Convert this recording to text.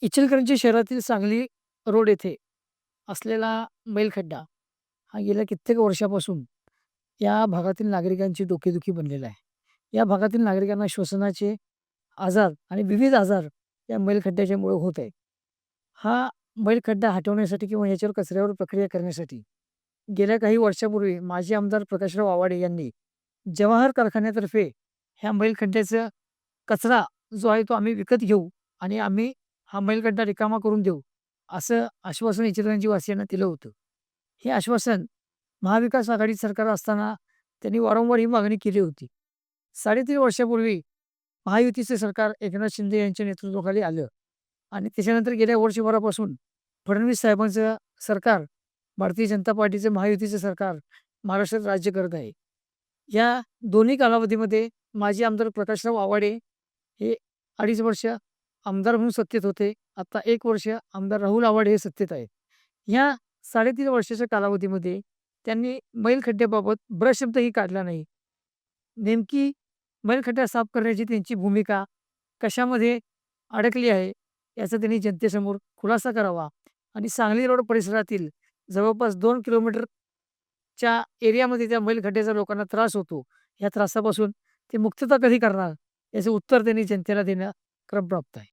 इचलकरंजी शहरातील सांगली रोड येथे असलेला मैलखड्डा हा गेल्या कित्येक वर्षापासून या भागातील नागरिकांची डोकेदुखी बनलेला आहे. या भागातील नागरिकांना श्वसनाचे आजार आणि विविध आजार या मैलखड्ड्याच्यामुळे होत आहेत. हा मैलखड्डा हटवण्यासाठी किंवा याच्यावर कचऱ्यावर प्रक्रिया करण्यासाठी गेल्या काही वर्षापूर्वी माजी आमदार प्रकाशराव आवाडे यांनी जवाहर कारखान्यातर्फे ह्या मैलखड्ड्याचा कचरा जो आहे तो आम्ही विकत घेऊ आणि आम्ही हा मैलखड्डा रिकामा करून देऊ, असं आश्वासन इचलकरंजी वासियांना दिलं होतं. हे आश्वासन महाविकास आघाडी सरकार असताना त्यांनी वारंवार ही मागणी केली होती. 3.5 वर्षापूर्वी महायुतीचे सरकार एकनाथ शिंदे यांच्या नेतृत्वाखाली आलं आणि त्याच्यानंतर गेल्या वर्षभरापासून फडणवीस साहेबांचं सरकार, भारतीय जनता पार्टीचं महायुतीचं सरकार महाराष्ट्रात राज्य करत आहे. या दोन्ही कालावधीमध्ये माजी आमदार प्रकाशराव आवाडे हे 2.5 वर्ष आमदार म्हणून सत्तेत होते. आता 1 वर्ष आमदार राहुल आवाडे हे सत्तेत आहेत. ह्या 3.5 वर्षाच्या कालावधीमध्ये त्यांनी मैलखड्ड्याबाबत ब्रशशब्दही काढला नाही. नेमकी मैलखड्डा साफ करण्याची त्यांची भूमिका कशामध्ये अडकली आहे, याचा त्यांनी जनतेसमोर खुलासा करावा आणि सांगली रोड परिसरातील जवळपास 2 किलोमीटरच्या एरियामध्ये त्या मैलखड्ड्याचा लोकांना त्रास होतो. या त्रासापासून ते मुक्तता कधी करणार, याचं उत्तर त्यांनी जनतेला देणं क्रमप्राप्त आहे.